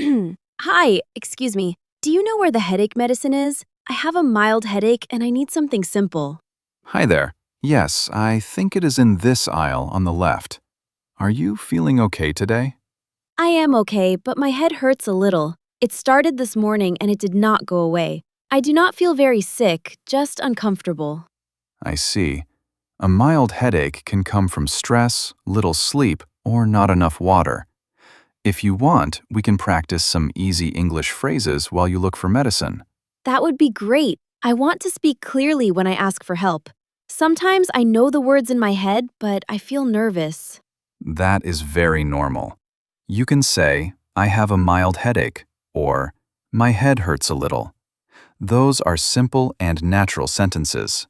Hi, excuse me. Do you know where the headache medicine is? I have a mild headache and I need something simple. Hi there. Yes, I think it is in this aisle on the left. Are you feeling okay today? I am okay, but my head hurts a little. It started this morning and it did not go away. I do not feel very sick, just uncomfortable. I see. A mild headache can come from stress, little sleep, or not enough water. If you want, we can practice some easy English phrases while you look for medicine. That would be great. I want to speak clearly when I ask for help. Sometimes I know the words in my head, but I feel nervous. That is very normal. You can say, I have a mild headache, or my head hurts a little. Those are simple and natural sentences.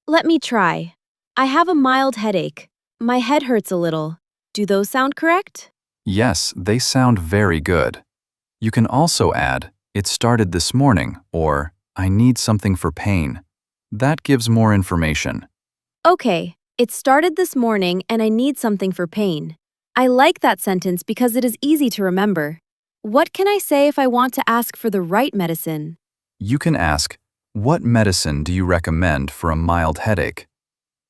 Let me try. I have a mild headache. My head hurts a little. Do those sound correct? Yes, they sound very good. You can also add, it started this morning, or I need something for pain. That gives more information. Okay, it started this morning and I need something for pain. I like that sentence because it is easy to remember. What can I say if I want to ask for the right medicine? You can ask, what medicine do you recommend for a mild headache?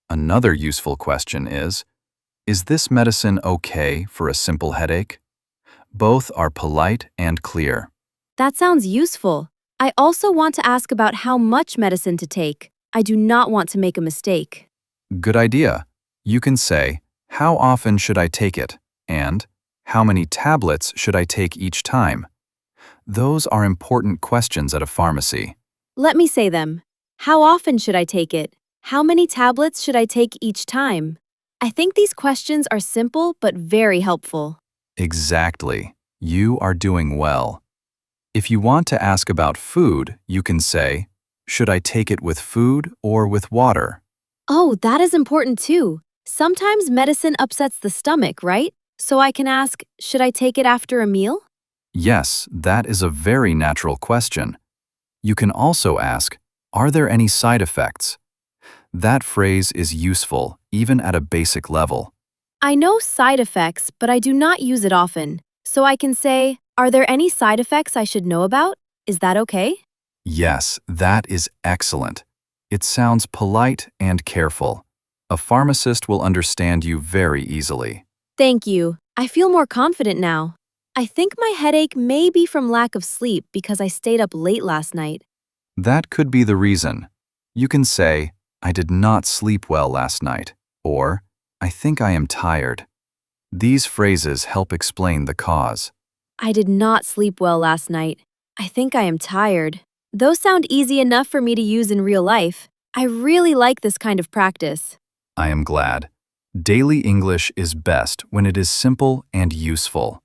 Another useful question is this medicine okay for a simple headache? Both are polite and clear. That sounds useful. I also want to ask about how much medicine to take. I do not want to make a mistake. Good idea. You can say, how often should I take it? And how many tablets should I take each time? Those are important questions at a pharmacy. Let me say them. How often should I take it? How many tablets should I take each time? I think these questions are simple but very helpful. Exactly. You are doing well. If you want to ask about food, you can say, should I take it with food or with water? Oh, that is important too. Sometimes medicine upsets the stomach, right? So I can ask, should I take it after a meal? Yes, that is a very natural question. You can also ask, are there any side effects? That phrase is useful, even at a basic level. I know side effects, but I do not use it often. So I can say, are there any side effects I should know about? Is that okay? Yes, that is excellent. It sounds polite and careful. A pharmacist will understand you very easily. Thank you. I feel more confident now. I think my headache may be from lack of sleep because I stayed up late last night. That could be the reason. You can say, I did not sleep well last night, or I think I am tired. These phrases help explain the cause. I did not sleep well last night. I think I am tired. Those sound easy enough for me to use in real life. I really like this kind of practice. I am glad. Daily English is best when it is simple and useful.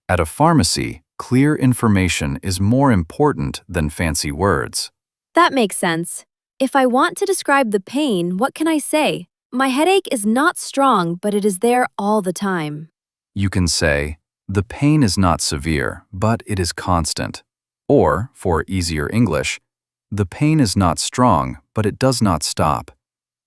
At a pharmacy, clear information is more important than fancy words. That makes sense. If I want to describe the pain, what can I say? My headache is not strong, but it is there all the time. You can say, the pain is not severe, but it is constant. Or, for easier English, the pain is not strong, but it does not stop.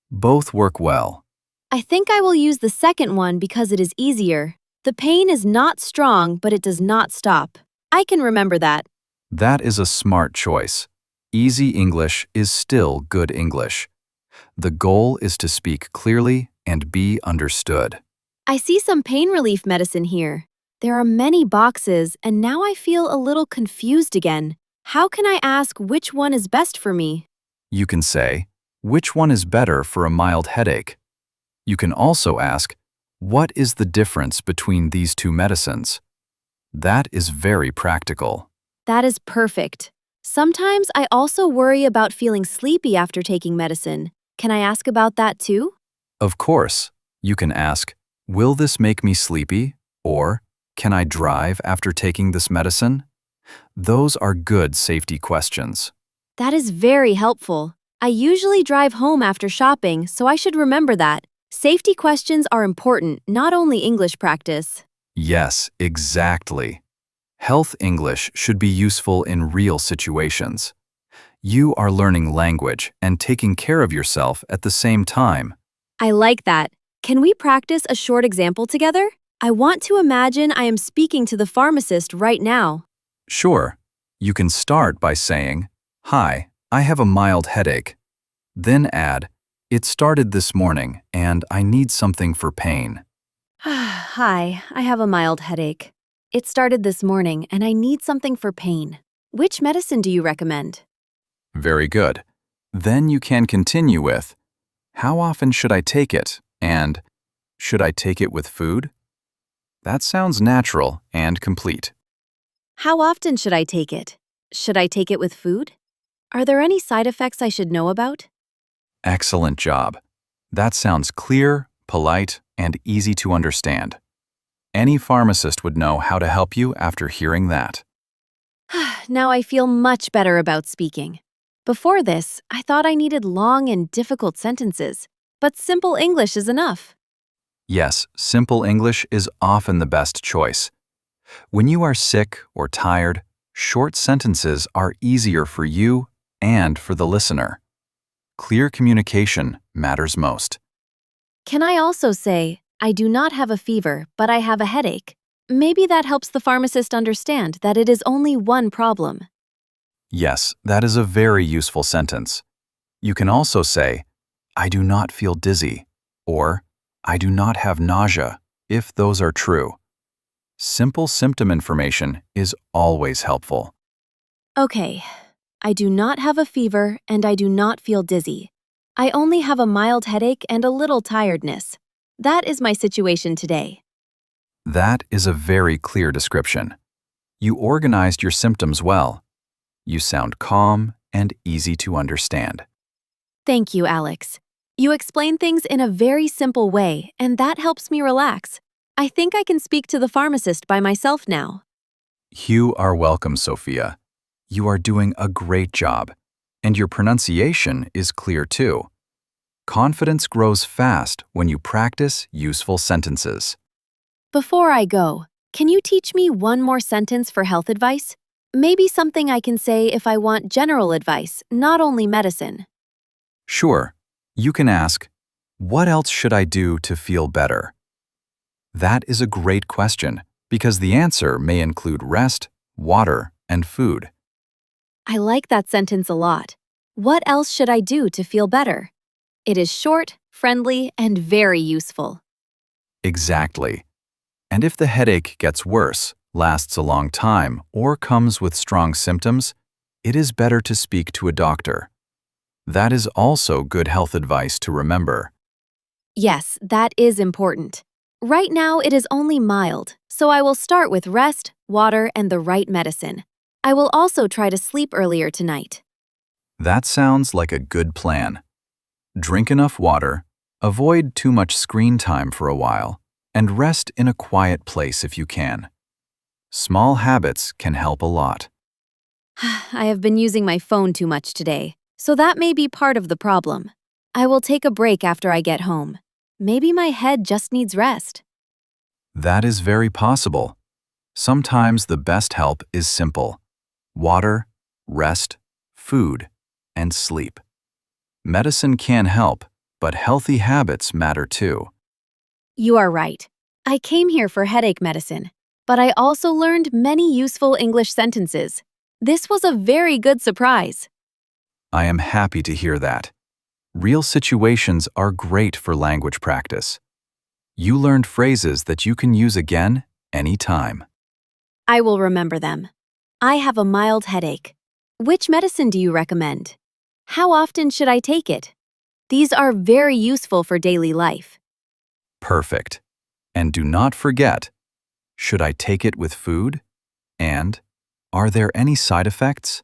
Both work well. I think I will use the second one because it is easier. The pain is not strong, but it does not stop. I can remember that. That is a smart choice. Easy English is still good English. The goal is to speak clearly and be understood. I see some pain relief medicine here. There are many boxes, and now I feel a little confused again. How can I ask which one is best for me? You can say, which one is better for a mild headache? You can also ask, what is the difference between these two medicines? That is very practical. That is perfect. Sometimes I also worry about feeling sleepy after taking medicine. Can I ask about that too? Of course, you can ask, will this make me sleepy? Or, can I drive after taking this medicine? Those are good safety questions. That is very helpful. I usually drive home after shopping, so I should remember that. Safety questions are important, not only English practice. Yes, exactly. Health English should be useful in real situations. You are learning language and taking care of yourself at the same time. I like that. Can we practice a short example together? I want to imagine I am speaking to the pharmacist right now. Sure, you can start by saying, "Hi, I have a mild headache." Then add, "It started this morning and I need something for pain." Hi, I have a mild headache. It started this morning and I need something for pain. Which medicine do you recommend? Very good. Then you can continue with, "How often should I take it?" and "Should I take it with food?" That sounds natural and complete. How often should I take it? Should I take it with food? Are there any side effects I should know about? Excellent job. That sounds clear, polite, and easy to understand. Any pharmacist would know how to help you after hearing that. Now I feel much better about speaking. Before this, I thought I needed long and difficult sentences, but simple English is enough. Yes, simple English is often the best choice. When you are sick or tired, short sentences are easier for you and for the listener. Clear communication matters most. Can I also say, I do not have a fever, but I have a headache? Maybe that helps the pharmacist understand that it is only one problem. Yes, that is a very useful sentence. You can also say, "I do not feel dizzy," or "I do not have nausea," if those are true. Simple symptom information is always helpful. Okay, I do not have a fever and I do not feel dizzy. I only have a mild headache and a little tiredness. That is my situation today. That is a very clear description. You organized your symptoms well. You sound calm and easy to understand. Thank you, Alex. You explain things in a very simple way, and that helps me relax. I think I can speak to the pharmacist by myself now. You are welcome, Sophia. You are doing a great job, and your pronunciation is clear too. Confidence grows fast when you practice useful sentences. Before I go, can you teach me one more sentence for health advice? Maybe something I can say if I want general advice, not only medicine. Sure, you can ask, "What else should I do to feel better?" That is a great question because the answer may include rest, water, and food. I like that sentence a lot. What else should I do to feel better? It is short, friendly, and very useful. Exactly. And if the headache gets worse, lasts a long time, or comes with strong symptoms, it is better to speak to a doctor. That is also good health advice to remember. Yes, that is important. Right now, it is only mild, so I will start with rest, water, and the right medicine. I will also try to sleep earlier tonight. That sounds like a good plan. Drink enough water, avoid too much screen time for a while, and rest in a quiet place if you can. Small habits can help a lot. I have been using my phone too much today, so that may be part of the problem. I will take a break after I get home. Maybe my head just needs rest. That is very possible. Sometimes the best help is simple: water, rest, food, and sleep. Medicine can help, but healthy habits matter too. You are right. I came here for headache medicine, but I also learned many useful English sentences. This was a very good surprise. I am happy to hear that. Real situations are great for language practice. You learned phrases that you can use again anytime. I will remember them. I have a mild headache. Which medicine do you recommend? How often should I take it? These are very useful for daily life. Perfect. And do not forget, should I take it with food? And are there any side effects?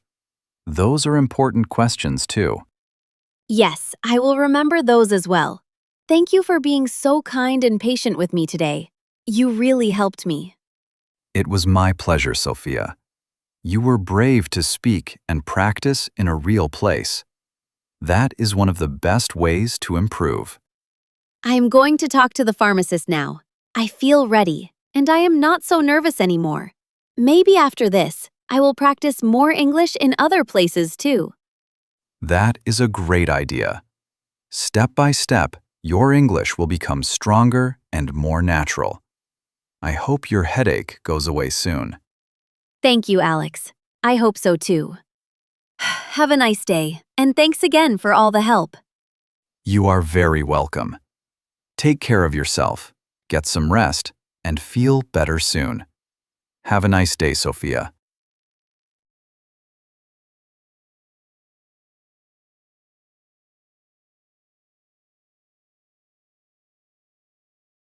Those are important questions too. Yes, I will remember those as well. Thank you for being so kind and patient with me today. You really helped me. It was my pleasure, Sophia. You were brave to speak and practice in a real place. That is one of the best ways to improve. I am going to talk to the pharmacist now. I feel ready, and I am not so nervous anymore. Maybe after this, I will practice more English in other places too. That is a great idea. Step by step, your English will become stronger and more natural. I hope your headache goes away soon. Thank you, Alex. I hope so too. Have a nice day, and thanks again for all the help. You are very welcome. Take care of yourself, get some rest, and feel better soon. Have a nice day, Sophia.